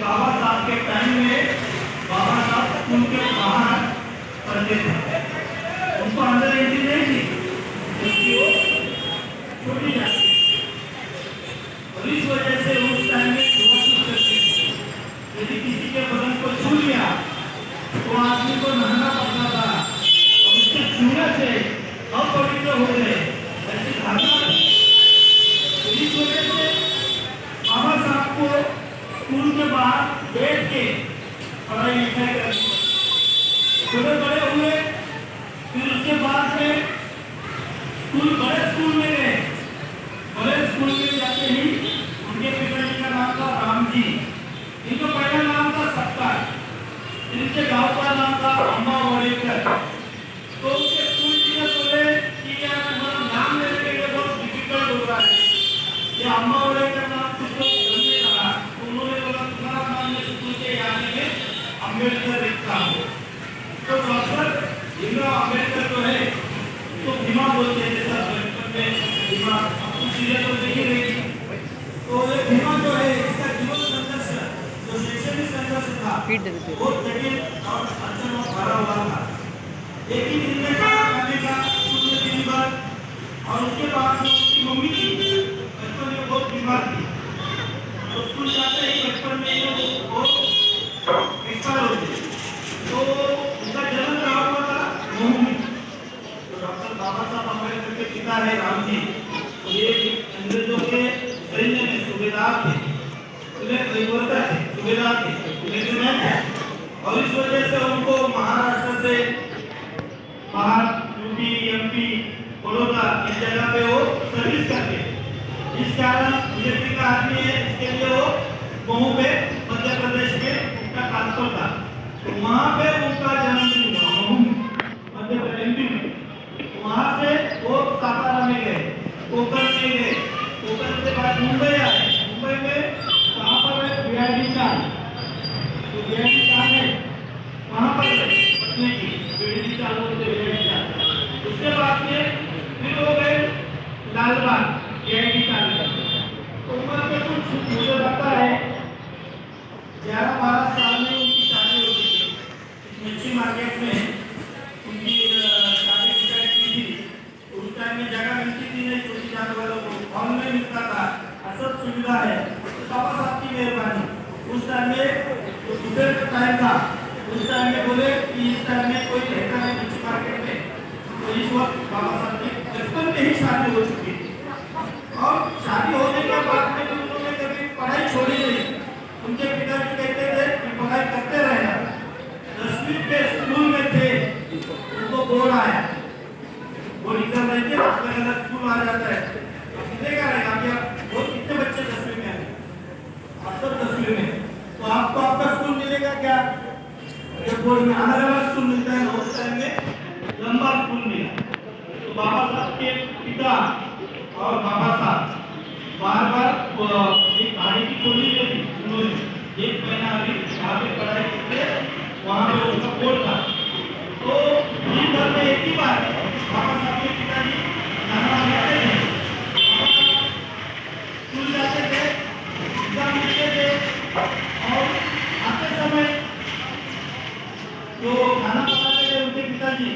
बाबा साहब के टाइम में बाबा साहब स्कूल के बाहर पढ़ते थे, उनको अंदर एंट्री नहीं थी क्योंकि वो छोटी जाति और इस वजह से उस टाइम में छुआछूत करते थे। यदि किसी के बदन को छू लिया तो आदमी को नहाना पड़ता था और उसके छूने से अपवित्र हो गए, ऐसी धारणा। इस वजह से बाबा साहब को स्कूल के बाहर बैठ के पढ़ाई लिखाई करनी, थोड़े बड़े हुए, फिर उसके बाद में बड़े स्कूल में गए। बड़े स्कूल में जाते ही उनके पिताजी का नाम था राम जी, इनका पहला नाम था सत्ता, इनके गांव का नाम था अम्मा वड़ेकर। तो उनके स्कूल टीचर बोले कि यार तुम्हारा नाम लेने के लिए बहुत डिफिकल्ट हो रहा है, ये अम्मा वड़ेकर नाम तुमको समझ नहीं आ रहा। तो उन्होंने बोला तुम्हारा नाम मैं स्कूल के याद में अम्बेडकर लिखता हूँ। तो डॉक्टर भीमराव अम्बेडकर जो है तो भीमा बोलते थे सर बचपन में, भीमा आपको सीरियल तो देखी रहेगी। तो ये भीमा जो है इसका जीवन संघर्ष जो शैक्षणिक संघर्ष था बहुत जटिल और अड़चनों भरा हुआ था। एक ही दिन में खाना खाने का स्कूल में दिन भर, और उसके बाद उसकी मम्मी थी बचपन में बहुत बीमार थी, तो स्कूल जाते ही बचपन में वो एक्सपायर हो गई। तो उसका जन्म कहाँ हुआ था? महू में। तो डॉक्टर बाबा साहब अम्बेडकर के पिता है राम जी, ये अंग्रेजों के सैन्य में सूबेदार थे, सूबेदार थे, लेफ्टिनेंट थे। और इस वजह से उनको महाराष्ट्र से बाहर यूपी एमपी बड़ौदा इस जगह पे वो सर्विस करते। इस कारण बीजेपी का आदमी है, इसके लिए वो महू पे मध्य प्रदेश में उनका ट्रांसफर था, तो वहाँ पे उनका जन्मदिन हुआ महू मध्य प्रदेश में। वहाँ से वो सातारा में गए, कोकण में गए, कोकण से बाद मुंबई आए। मुंबई में कहाँ पर है? बीआईडी चाल, तो बीआईडी चाल है वहाँ पर पढ़ने की, बीआईडी चाल बोलते बीआईडी चाल। उसके बाद में फिर हो गए लालबाग, बीआईडी चाल। तो उम्र में कुछ मुझे लगता है 11-12 साल में उनकी शादी हो गई थी। मच्छी मार्केट में उनकी शादी डिसाइड की थी। उस टाइम में जगह मिलती थी नहीं, छोटी जात वालों को हॉल में मिलता था, सब सुविधा है। तो बाबा साहब की मेहरबानी, उस टाइम में जो दोपहर का टाइम था, उस टाइम में बोले कि इस टाइम में कोई रहता है मच्छी मार्केट में। तो इस वक्त बाबा साहब की बचपन में ही शादी हो चुकी थी, और शादी होने के बाद में उन्होंने कभी पढ़ाई छोड़ी नहीं। उनके पिताजी कहते थे कि पढ़ाई करते रहना। 10वीं के स्कूल में थे, उनको बोर्ड आया, वो एग्जाम रहते हैं, अलग स्कूल आ जाता है, तो कितने का रहेगा? अभी वो कितने बच्चे 10वीं में हैं? आप सब 10वीं में, तो आपको आपका स्कूल मिलेगा क्या? जब बोर्ड में अलग अलग स्कूल मिलता है, उस टाइम में लंबा स्कूल मिला। तो बाबा साहब के पिता और बाबा साहब बार बार एक गाड़ी की खोली थी, उन्होंने एक महीना अभी वहाँ पे पढ़ाई करते, वहाँ पे उनका बोर्ड था। तो दिन भर में एक ही बार बाबा साहब के पिताजी खाना बनाते थे, स्कूल जाते थे, एग्जाम लिखते थे, और आते समय जो खाना बनाते थे उनके पिताजी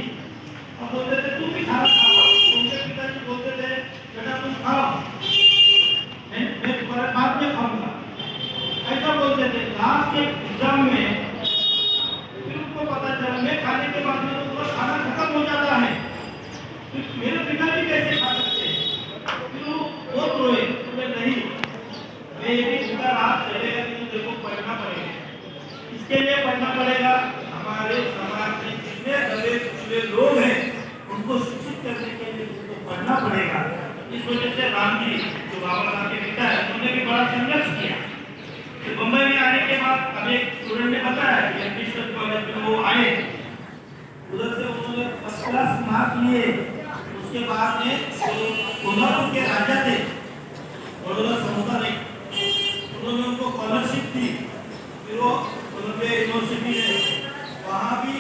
अब बोलते थे तू भी खाना खाओ, उनके पिताजी बोलते थे बेटा तुम खाओ, मैं तुम्हारे बाद में खाऊंगा, ऐसा बोलते थे। लास्ट के एग्जाम में फिर उनको पता चला मैं खाने के बाद में तो पूरा खाना खत्म हो जाता है, फिर मेरे पिताजी कैसे खा सकते हैं? फिर वो बहुत रोए, बोले नहीं मैं ये भी उनका रात चलेगा नहीं, तेरे को पढ़ना पड़ेगा। इसके लिए पढ़ना पड़ेगा हमारे समाज में जितने दबे कुचले लोग हैं उनको शिक्षित करने के लिए उनको पढ़ना पड़ेगा। इस वजह से राम जी जो बाबा साहब के पिता है उन्होंने भी बड़ा संघर्ष किया। फिर मुंबई में आने के बाद अब एक स्टूडेंट ने बताया कि एडमिशन कॉलेज में वो आए, उधर से उन्होंने फर्स्ट क्लास मार्क लिए। उसके बाद में जो कोल्हापुर के राजा थे, बड़ौदा संस्था ने उन्होंने उनको स्कॉलरशिप दी। फिर वो कोलंबिया यूनिवर्सिटी है, वहाँ भी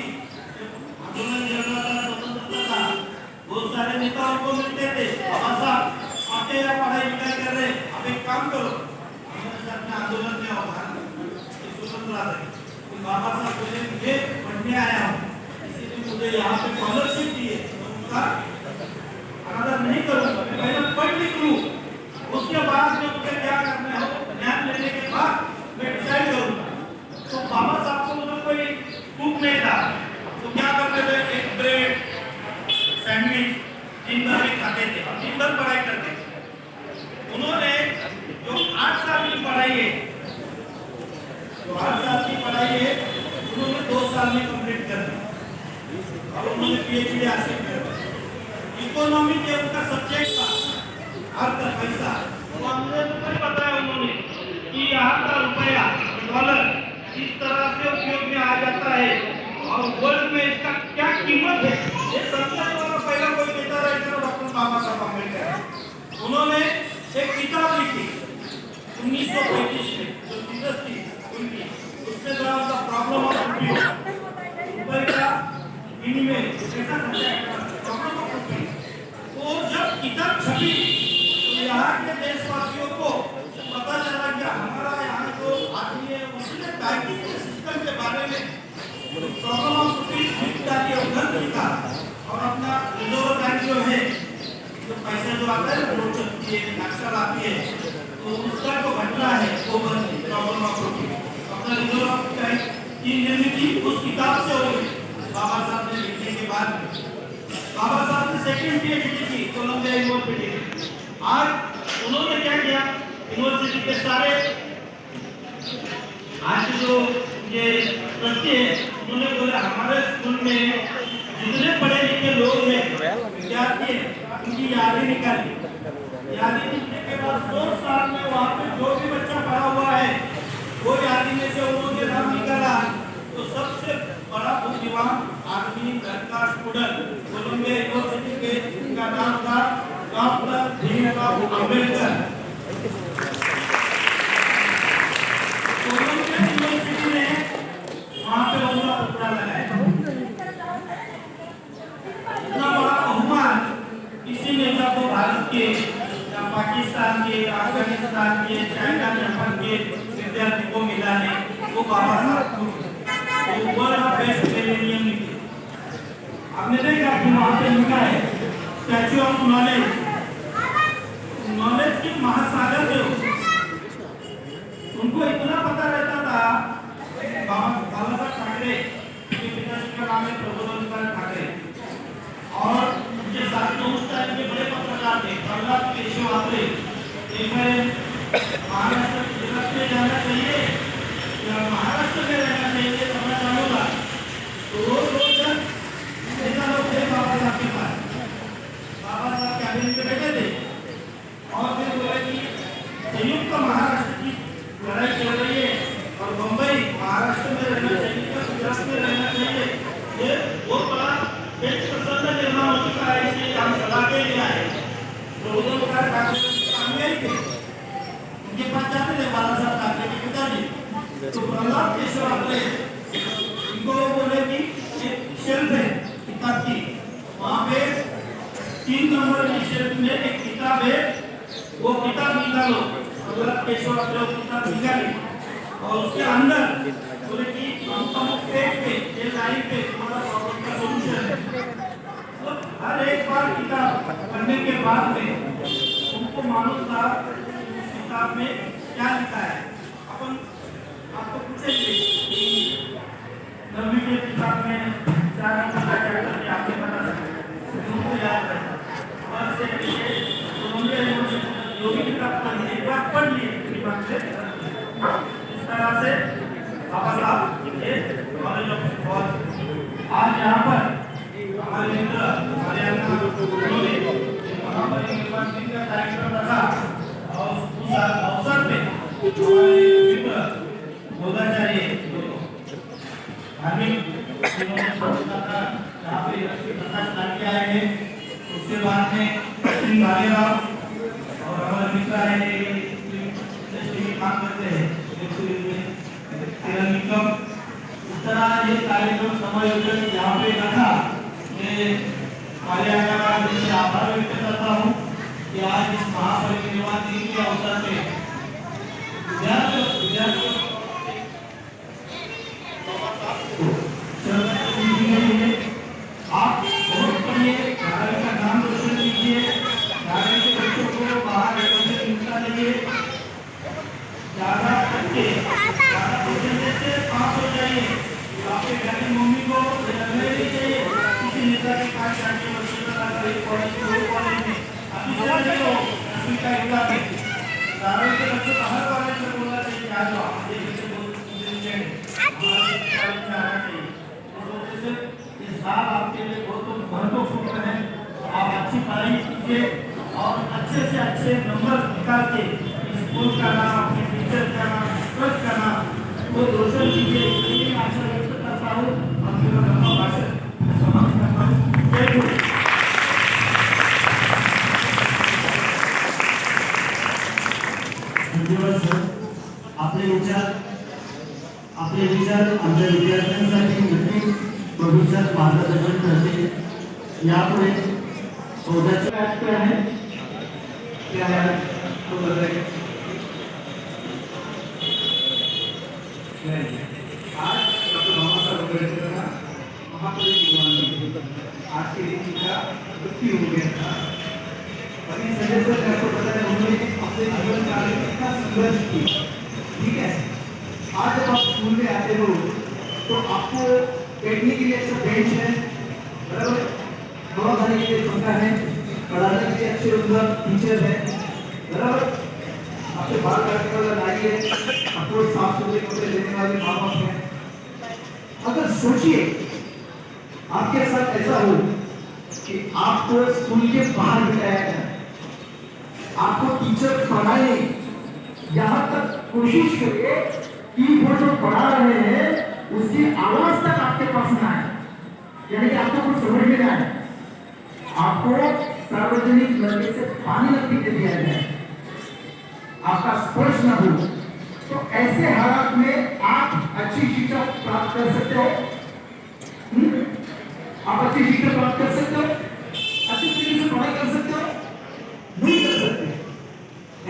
आंदोलन चल रहा था, स्वतंत्रता था, बहुत सारे नेता उनको मिलते थे, बाबा साहब आते हैं पढ़ाई लिखाई कर रहे, अब एक काम करो हमारे साथ में आंदोलन में आओ। इस सुन रहा था कि बाबा साहब बोले मुझे पढ़ने आया हूँ, इसीलिए मुझे यहाँ पे स्कॉलरशिप दी है, तो उनका अनादर नहीं करूँगा, मैं पहले पढ़ लिख लूँ, उसके बाद में मुझे क्या करना है ज्ञान लेने के बाद मैं डिसाइड करूँगा। तो बाबा साहब को मतलब कोई कुक नहीं था, तो क्या करते थे, एक ब्रेड सैंडविच दिन भर में खाते थे और दिन भर पढ़ाई करते थे। उन्होंने जो 8 साल की पढ़ाई है, जो 8 साल की पढ़ाई है उन्होंने 2 साल में कंप्लीट कर दी और उन्होंने पीएचडी हासिल कर ली। इकोनॉमी के उनका सब्जेक्ट था अर्थ पैसा, तो हमने नहीं बताया उन्होंने कि यहाँ का रुपया डॉलर इस तरह से उपयोग में आ जाता है और वर्ल्ड में इसका क्या कीमत है, ये समझने वाला पहला कोई नेता रहेगा डॉक्टर बाबा साहब अम्बेडकर। उन्होंने एक किताब लिखी 1935 में, जो जीसस थी उनकी, उसके द्वारा उनका प्रॉब्लम ऑफ रुपये का विनिमय कैसा प्रॉब्लम ऑफ रुपये, वो जब किताब छपी तो यहाँ के देशवासियों को पता चला कि हमारा यहाँ जो आदमी है उसने बैंकिंग के सिस्टम के बारे में प्रॉब्लम ऑफ रुपीज लिखा और अपना रिजर्व बैंक जो है, जो पैसा जो आता है नोट चलती है, नक्शल आती है, तो उसका जो घटना है वो प्रॉब्लम ऑफ रुपीज अपना रिजर्व बैंक की निर्मित उस किताब से हो गई। बाबा साहब ने लिखने के बाद बाबा साहब ने सेकंड पीएचडी की कोलंबिया यूनिवर्सिटी में। आज उन्होंने क्या किया, यूनिवर्सिटी के सारे आज जो ये ट्रस्टी है उन्होंने बोला हमारे स्कूल में जितने पढ़े लिखे लोग हैं विद्यार्थी हैं उनकी यादी निकाली। यादी लिखने के बाद 100 साल में वहाँ पे जो भी बच्चा पढ़ा हुआ है वो यादी में से उन्होंने नाम निकाला, तो सबसे बड़ा बुद्धिमान आदमी का स्टूडेंट कोलंबिया यूनिवर्सिटी के, उनका नाम था doctor Bhimrao Ambedkar. Columbia university ने वहाँ पे उनका पुतला लगाया। इतना बड़ा बहुमान किसी नेता को भारत के या पाकिस्तान के, अफगानिस्तान के, चाइना जापान के विद्यार्थी को मिला है, वो बाबा साहब को वर्ल्ड बेस्ट मिलेनियम निकले। आपने देखा कि वहाँ पे लिखा है स्टैच्यू ऑफ नॉलेज, नॉलेज की महासागर थे। उनको इतना पता रहता था, बाबा साहब ठाकरे के पिताजी का नाम है प्रबोधन ठाकरे, और उनके साथ तो उस टाइम के बड़े पत्रकार थे प्रहलाद केशव आत्रे। महाराष्ट्र गुजरात में जाना चाहिए या महाराष्ट्र में रहना चाहिए तो मैं चाहूँगा, तो रोज नेता लोग थे बाबा साहब के पास, बाबा साहब कैबिनेट में बैठे थे और फिर बोले कि संयुक्त महाराष्ट्र की लड़ाई चल रही है और मुंबई महाराष्ट्र में रहना चाहिए या गुजरात में रहना चाहिए, ये बहुत बड़ा एक प्रसन्न निर्माण हो चुका है, इसलिए हम सलाह के लिए आए। प्रबोधन ठाकरे उनके पास जाते थे बाबा साहब ठाकरे के पिताजी, तो प्रहलाद केशव आत्रे इनको बोले कि एक शेल्फ है किताब की, वहाँ पे 3 नंबर की शेल्फ में एक किताब है, वो किताब निकालो। प्रहलाद केशव आत्रे वो किताब निकाली और उसके अंदर बोले कि हम पेज पे ये लाइन पे तुम्हारा प्रॉब्लम का सॉल्यूशन है। तो हर एक बार किताब पढ़ने के बाद में उनको मालूम था उस किताब में क्या लिखा है। अपन आपको पूछेंगे कि 9वीं के किताब में 4 नंबर का चैप्टर में आपने बता सकते उनको याद रखना, बस से कोलंबिया यूनिवर्सिटी जो भी किताब पढ़ी एक बार पढ़ लिए दिमाग से। इस तरह से बाबा साहब ये नॉलेज ऑफ फुटबॉल आज यहाँ पर हमारे मित्र हरियाणा उन्होंने वहाँ पर निर्माण का कार्यक्रम रखा और उस अवसर पे हमारे मित्र बोधाचार्य धार्मिक यहाँ पे प्रकाश डाल आए हैं, उसके बाद में भालेराव और हमारे मित्र आए काम करते हैं इस तरह ये कार्यक्रम समायोजन यहाँ पे रखा। मैं हरियाणा से आभार व्यक्त करता हूँ कि आज इस महापरिनिर्वाण दिन के अवसर पे विद्यार्थियों नहीं हो असली का युवा है सारे के बच्चे बाहर वाले से बोलना चाहिए आ जाओ ये बच्चे बोल मुझे हमारे कॉलेज में आना चाहिए तो वजह से इस बार आपके लिए बहुत महत्वपूर्ण है आप अच्छी पढ़ाई कीजिए और अच्छे से अच्छे नंबर निकाल के स्कूल का नाम अपने टीचर का नाम स्कूल का नाम वो रोशन कीजिए ये आशा व्यक्त करता हूँ और मेरा लंबा भाषण समाप्त करता हूँ जय गुरु। धन्यवाद सर आपले विचार आमच्या विद्यार्थ्यांसाठी नक्की भविष्यात मार्गदर्शन करतील यापुढे शोधाचे काय आहे क्या है तो बताइए आज डॉक्टर बाबा साहब अम्बेडकर का महापरिनिर्वाण आज के दिन का मृत्यु हो गया था और इस वजह से आपको पता है उन्होंने अपने जीवन काल में कितना संघर्ष किया ठीक है। आज जब आप स्कूल में आते हो तो आपको बैठने के लिए अच्छा बेंच है बराबर हवा खाने के लिए पंखा है पढ़ाने के लिए अच्छे उनका टीचर है बराबर आपके बाल काटने वाला नाई है आपको साफ सुथरे कपड़े देने वाले माँ बाप हैं। अगर सोचिए आपके साथ ऐसा हो कि आपको स्कूल के बाहर बिठाया जाए आपको टीचर पढ़ाए यहाँ तक कोशिश करिए कि वो जो पढ़ा रहे हैं उसकी आवाज तक आपके पास ना आए यानी कि आपको कुछ समझ में ना आए आपको सार्वजनिक नलके से पानी न पीने दिया जाए आपका स्पर्श न हो तो ऐसे हालात में आप अच्छी शिक्षा प्राप्त कर सकते हो आप अच्छी शिक्षा प्राप्त कर सकते हो अच्छी तरीके से पढ़ाई कर सकते हो नहीं कर सकते।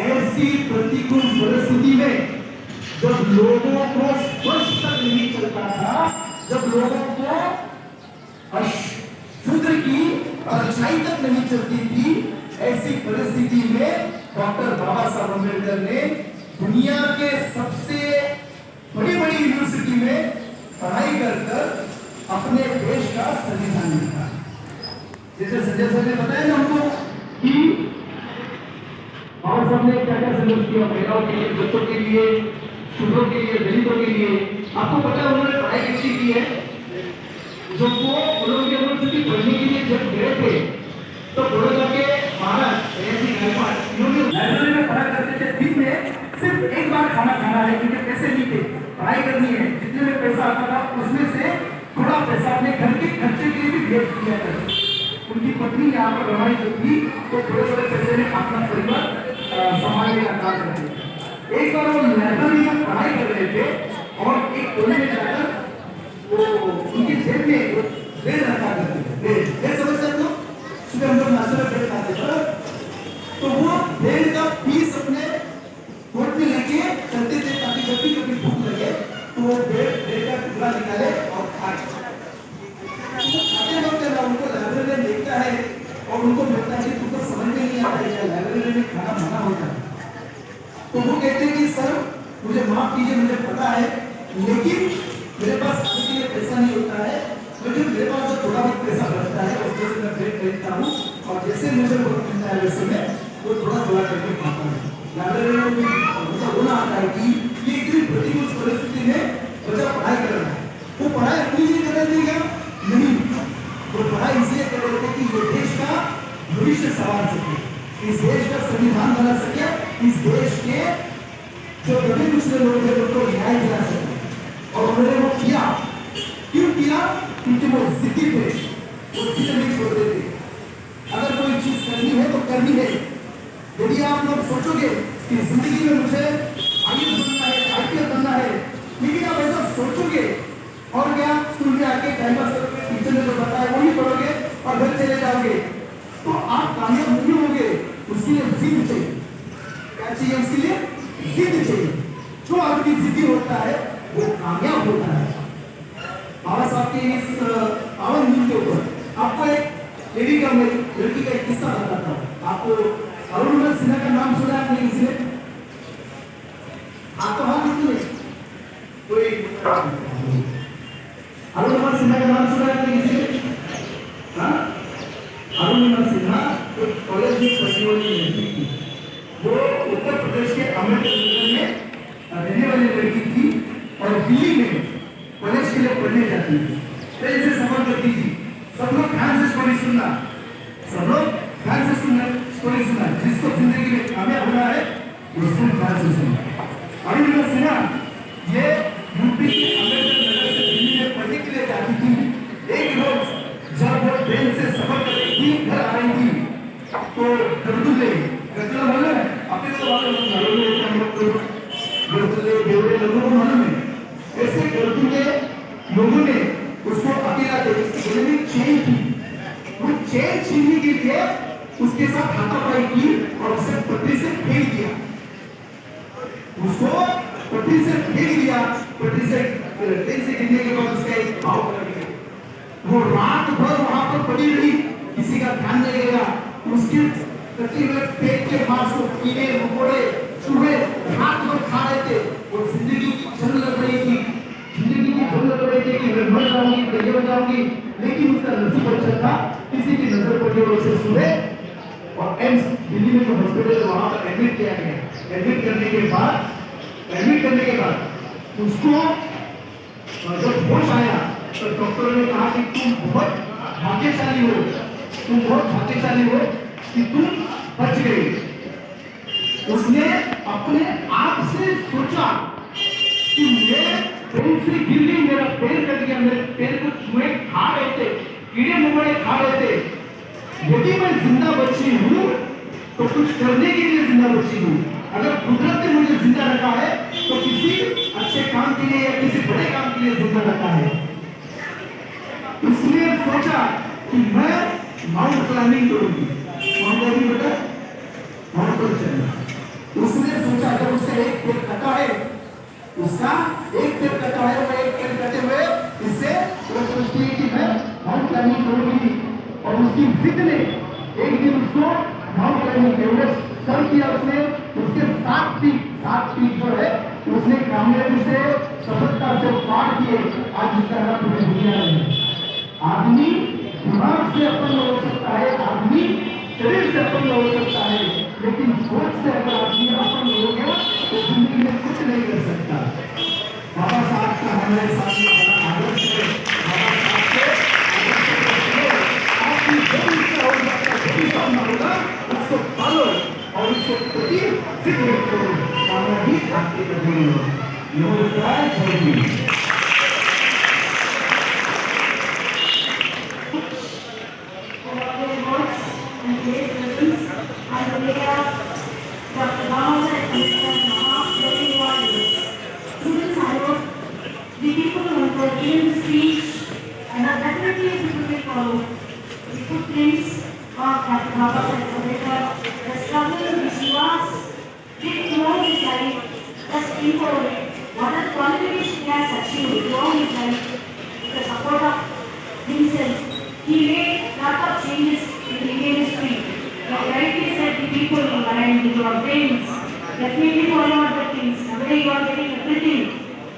ऐसी प्रतिकूल परिस्थिति में जब लोगों को स्पर्श तक नहीं चलता था जब लोगों को शुद्र की परछाई तक नहीं चलती थी ऐसी परिस्थिति में डॉक्टर बाबा साहब अम्बेडकर ने दुनिया के सबसे बड़ी यूनिवर्सिटी में पढ़ाई कर अपने देश का संविधान लिखा। जैसे संजय सर ने बताया ना हमको कि बाबा साहब ने क्या क्या संघर्ष किया महिलाओं के लिए बच्चों के लिए शूद्रों के लिए दलितों के लिए आपको पता है उन्होंने पढ़ाई किसकी की है जो वो कोलंबिया यूनिवर्सिटी पढ़ने के लिए जब गए थे तो बड़ौदा के महाराज इन्होंने लाइब्रेरी में पढ़ा करते थे दिन में सिर्फ एक बार खाना खाना है क्योंकि पैसे नहीं थे पढ़ाई करनी है जितने में पैसा आता था उसमें से थोड़ा पैसा अपने घर के खर्चे के लिए भी भेज दिया करते उनकी पत्नी यहाँ पर रवाई जो थी तो थोड़े थोड़े पैसे में अपना परिवार संभालने का काम करते एक बार वो लाइब्रेरी में पढ़ाई कर रहे थे और एक कोने में जाकर वो उनकी जेब में बेल रखा करते थे बेल समझते हैं लोग सुबह हम लोग नाश्ते में बेल खाते थे तो वो बेल का पीस अपने कोट में लेके चलते थे ताकि जब भी कभी भूख लगे तो वो बेल का टुकड़ा निकाले और खाए खाते वक्त जब उनको लाइब्रेरियन देखता है और उनको बोलता है कि तुमको समझ में नहीं आता है लाइब्रेरी में खाना मना होता है तो वो कहते हैं कि सर मुझे माफ कीजिए मुझे पता है लेकिन मेरे पास खाने के लिए पैसा नहीं होता है लेकिन मेरे पास जो थोड़ा बहुत पैसा बचता है उसमें से मैं ब्रेड खरीदता हूँ और जैसे मुझे वक्त मिलता है वैसे मैं वो थोड़ा करके खाता हूँ। लाइब्रेरी में मुझे होना आता है कि ये इतनी प्रतिकूल परिस्थिति में बच्चा पढ़ाई कर रहा है वो पढ़ाई अपनी लिए कर देगा नहीं वो पढ़ाई इसलिए कर रहे थे कि ये देश का भविष्य संवार सके इस देश का संविधान बना सके इस देश के जो कभी पिछले लोग हैं उनको न्याय दिला सके और उन्होंने वो किया क्यों किया क्योंकि वो जिद्दी थे वो जिद नहीं छोड़ देते अगर कोई चीज करनी है तो करनी है यदि आप लोग सोचोगे कि जिंदगी में मुझे आईएएस बनना है आईपीएस बनना है लेकिन आप ऐसा सोचोगे और क्या स्कूल में आके टाइम पास करोगे टीचर ने जो बताया वही पढ़ोगे और घर चले जाओगे तो आप कामयाब नहीं होगे उसके लिए जिद चाहिए क्या चाहिए उसके लिए जिद चाहिए जो आदमी जिद्दी होता है वो कामयाब होता है। बाबा साहब के इस पावन दिन के ऊपर आपको एक लेडी का लड़की का एक किस्सा बताता हूँ आपको अरुणिमा सिन्हा का नाम सुना आपने किसी ने आपको हाँ कितने कोई अरुणिमा सिन्हा का नाम सुना आपने किसी ने हाँ अरुणिमा सिन्हा एक कॉलेज में बसने वाली लड़की थी। वो उत्तर प्रदेश के अमृतसर में रहने वाली लड़की थी और दिल्ली में कॉलेज के लिए पढ़ने जाती थी। ट्रेन से सफर करती थी। सब लोग ध्यान से स्टोरी सुनना, सब लोग ध्यान से सुनना, स्टोरी सुनना। जिसको जिंदगी में कामयाब होना है उसको ध्यान से सुनना। अभी मैंने सुना ये यूपी के अम्बेडकर नगर से दिल्ली में पढ़ने के लिए जाती थी। एक रोज जब वो ट्रेन से सफर कर रही थी, घर आ रही थी, तो गरदुल्ले बोले अपने तो गरदुल्ले लोगों को मालूम है। ऐसे गरदुल्ले लोगों ने उसको अकेला चेन थी, वो चेन छीनने के लिए उसके साथ हाथापाई की और उसे पटरी से फेंक दिया। उसको पटरी से फेंक दिया। पटरी से ट्रेन से गिरने के बाद उसका एक घाव कर गया। वो रात भर वहां पर पड़ी रही, किसी का ध्यान नहीं गया। उसके पेट के पास को कीड़े मकोड़े चूहे रात भर खा रहे थे। वो जिंदगी की जंग लग रही थी, जिंदगी की जंग लग रही थी कि मैं मर जाऊंगी, गले हो जाऊंगी। लेकिन उसका नसीब अच्छा था, किसी की नजर पड़ी और उसे सुबह और एम्स दिल्ली में जो हॉस्पिटल है वहां पर एडमिट किया गया। एडमिट करने के बाद उसको जब होश आया तो डॉक्टर ने कहा कि तुम बहुत भाग्यशाली हो कि तुम बच गए। उसने अपने आप से सोचा कि मैं ट्रेन से गिर गई, मेरा पैर कट गया, मेरे पैर को चूहे खा रहे थे, कीड़े मकोड़े खा रहे थे। यदि मैं जिंदा बची हूँ तो कुछ करने के लिए जिंदा बची हूँ। अगर कुदरत ने मुझे जिंदा रखा है तो किसी अच्छे काम के लिए या किसी बड़े काम के लिए जिंदा रखा है। इसलिए सोचा कि मैं माउंट क्लाइंबिंग करूंगी। माउंट पर चलना। उसने सोचा जब उसका एक पैर कटा है, वो एक पैर कटे हुए इससे वो सोचती है कि मैं माउंट क्लाइंबिंग करूंगी। और उसकी जिद ने एक दिन उसको माउंट क्लाइंबिंग एवरेस्ट सर किया। उसने उसके 7 पीक जो है उसने कामयाबी से सफलता से पार किए। आज इसका नाम पूरी दुनिया में। आदमी दिमाग से अपन हो सकता है, आदमी शरीर से अपन हो सकता है, लेकिन सोच से अगर आदमी अपन हो गया तो जिंदगी में कुछ नहीं कर सकता। बाबा साहब का हमारे साथ में बड़ा आदर्श है। बाबा साहब के आपकी जो इच्छा होगा, जो भी सामना होगा उसको पालो और उसको प्रति सिद्ध करो। कामयाबी आपके कदम में नमस्कार जय। Dr. Baba Saheb Ambedkar Maha students I hope the people who were given the speech and are definitely people will follow the footprints of Dr. Baba Saheb Ambedkar, the struggle which he was did throughout his life, thus people what are the qualifications he has achieved throughout his life with the support of himself. He made lot of changes in the Indian history. Like rightly said, the people who aligned with your brains, definitely follow out the things. Nowadays you are getting everything.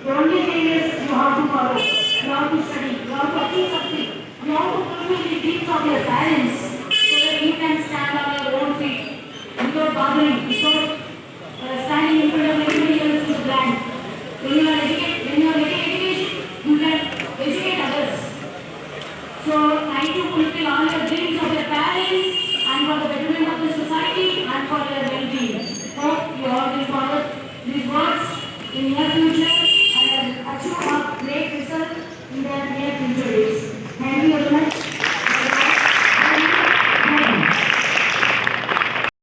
The only thing is you have to follow, you have to study, you have to achieve something. You have to fulfill the dreams of your parents so that you can stand on your own feet without bothering, without standing in front of everybody else with brand. When you are getting education, you can educate others. So trying to fulfill all your dreams of your parents and for the betterment of the society and for your well-being. Hope you all will follow these words in your future.